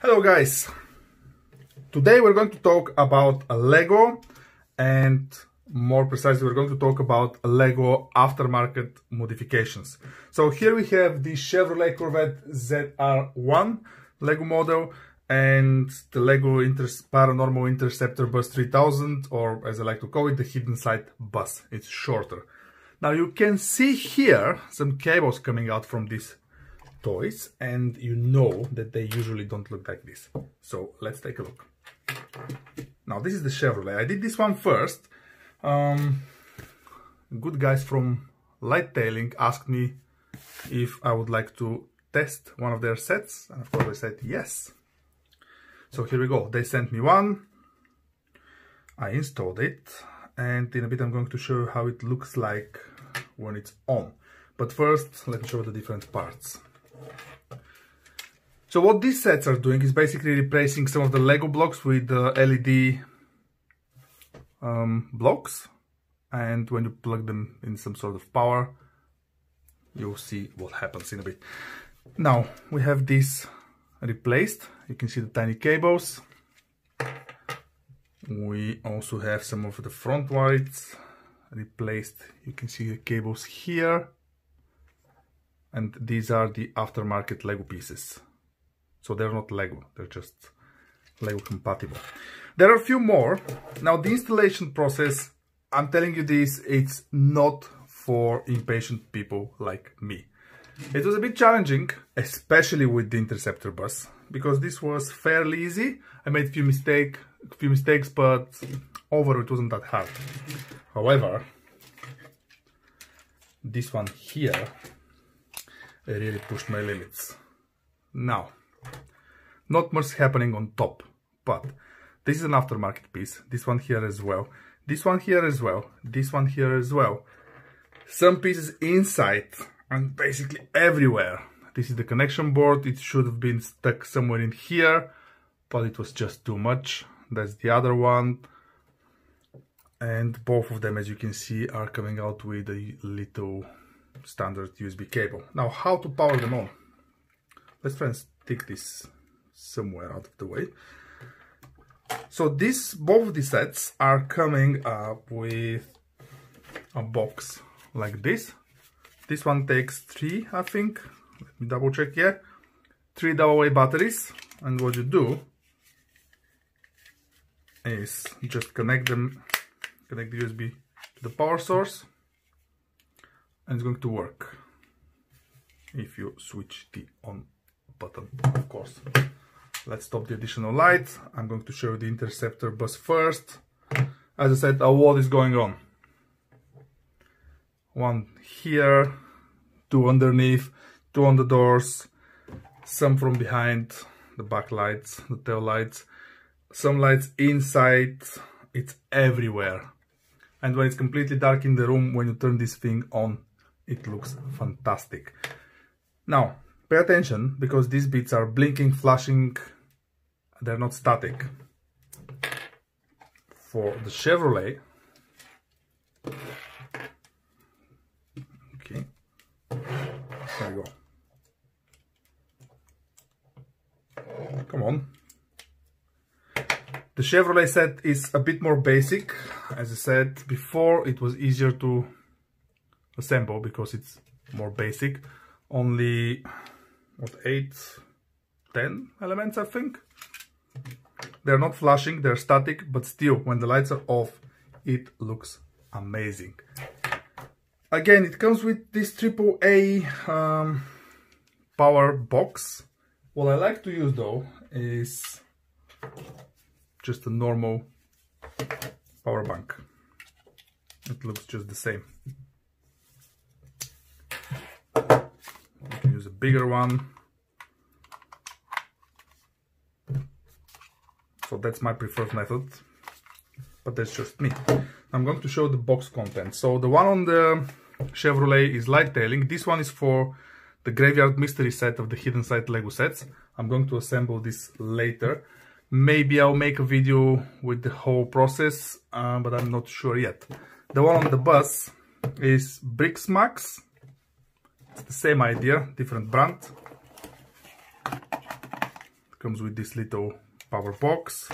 Hello guys, today we're going to talk about a Lego, and more precisely we're going to talk about Lego aftermarket modifications. So here we have the Chevrolet Corvette ZR1 Lego model and the Lego Paranormal Interceptor Bus 3000, or as I like to call it, the Hidden Sight Bus. It's shorter. Now you can see here some cables coming out from this toys, and you know that they usually don't look like this. So let's take a look. Now this is the Chevrolet. I did this one first. Good guys from LIGHTAILING asked me if I would like to test one of their sets, and of course I said yes. So here we go. They sent me one. I installed it, and in a bit I'm going to show you how it looks like when it's on. But first, let me show you the different parts. So what these sets are doing is basically replacing some of the Lego blocks with LED blocks, and when you plug them in some sort of power, you'll see what happens in a bit. Now we have this replaced. You can see the tiny cables. We also have some of the front wires replaced. You can see the cables here. And these are the aftermarket Lego pieces. So they're not Lego, they're just Lego compatible. There are a few more. Now the installation process, I'm telling you this, it's not for impatient people like me. It was a bit challenging, especially with the Interceptor bus, because this was fairly easy. I made a few mistakes, but overall it wasn't that hard. However, this one here, it really pushed my limits. Now, not much happening on top, but this is an aftermarket piece. This one here as well. This one here as well. This one here as well. Some pieces inside and basically everywhere. This is the connection board. It should have been stuck somewhere in here, but it was just too much. That's the other one. And both of them, as you can see, are coming out with a little standard USB cable. Now, how to power them on? Let's try and stick this somewhere out of the way. So both of these sets are coming up with a box like this. This one takes 3, I think. Let me double check here. 3 AA batteries, and what you do is just connect the USB to the power source, and it's going to work if you switch the on button, of course. Let's stop the additional light. I'm going to show you the Interceptor bus first. As I said, what is going on? One here, 2 underneath, 2 on the doors, some from behind, the back lights, the tail lights, some lights inside. It's everywhere. And when it's completely dark in the room, when you turn this thing on, it looks fantastic. Now, pay attention, because these bits are blinking, flashing, they're not static. For the Chevrolet, okay, there we go. Come on. The Chevrolet set is a bit more basic. As I said before, it was easier to assemble because it's more basic. Only, what, 8, 10 elements, I think. They're not flashing, they're static, but still, when the lights are off, it looks amazing. Again, it comes with this AAA power box. What I like to use though is just a normal power bank. It looks just the same. You can use a bigger one. So that's my preferred method, but that's just me. I'm going to show the box content. So the one on the Chevrolet is LIGHTAILING. This one is for the Graveyard Mystery set of the Hidden Sight Lego sets. I'm going to assemble this later. Maybe I'll make a video with the whole process, but I'm not sure yet. The one on the bus is BRIKSMAX. It's the same idea, different brand. comes with this little power box.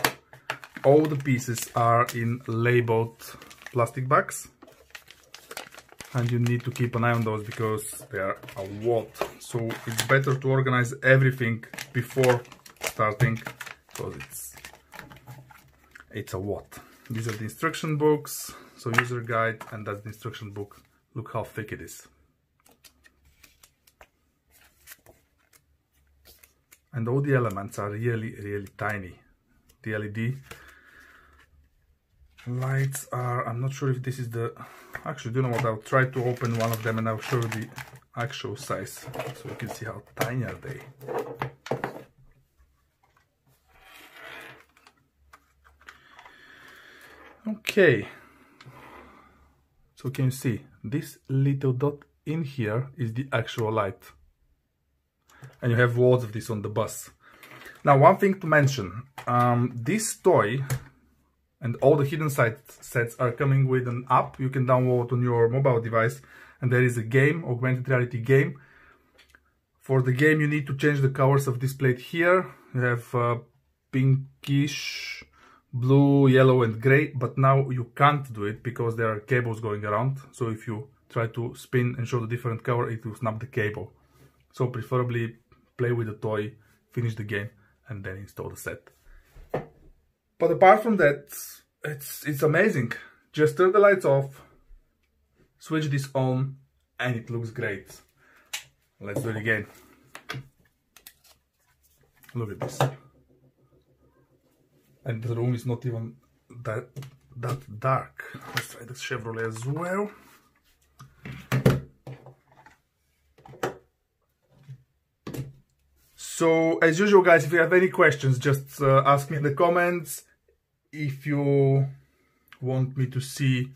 All the pieces are in labeled plastic bags, and you need to keep an eye on those because they are a lot. So it's better to organize everything before starting because it's a lot. These are the instruction books, so user guide, and that's the instruction book. Look how thick it is. And all the elements are really, really tiny. The LED lights are, I'm not sure if this is the, actually, do you know what, I'll try to open one of them and I'll show you the actual size so you can see how tiny are they. Okay, so can you see this little dot in here is the actual light, and you have loads of this on the bus. Now, one thing to mention, this toy and all the hidden sets are coming with an app you can download on your mobile device, and there is a game, augmented reality game. For the game you need to change the colors of this plate here. You have pinkish, blue, yellow and gray, but now you can't do it because there are cables going around. So if you try to spin and show the different color, it will snap the cable. So preferably play with the toy, finish the game and then install the set. But apart from that, it's amazing. Just turn the lights off, switch this on, and it looks great. Let's do it again. Look at this. And the room is not even that dark. Let's try the Chevrolet as well. So, as usual guys, if you have any questions, just ask me in the comments. If you want me to see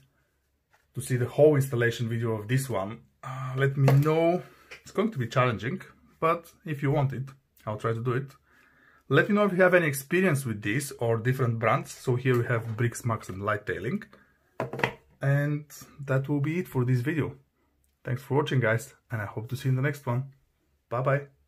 the whole installation video of this one, let me know. It's going to be challenging, but if you want it, I'll try to do it. Let me know if you have any experience with this or different brands. So here we have BRIKSMAX and LIGHTAILING. And that will be it for this video. Thanks for watching guys, and I hope to see you in the next one. Bye bye.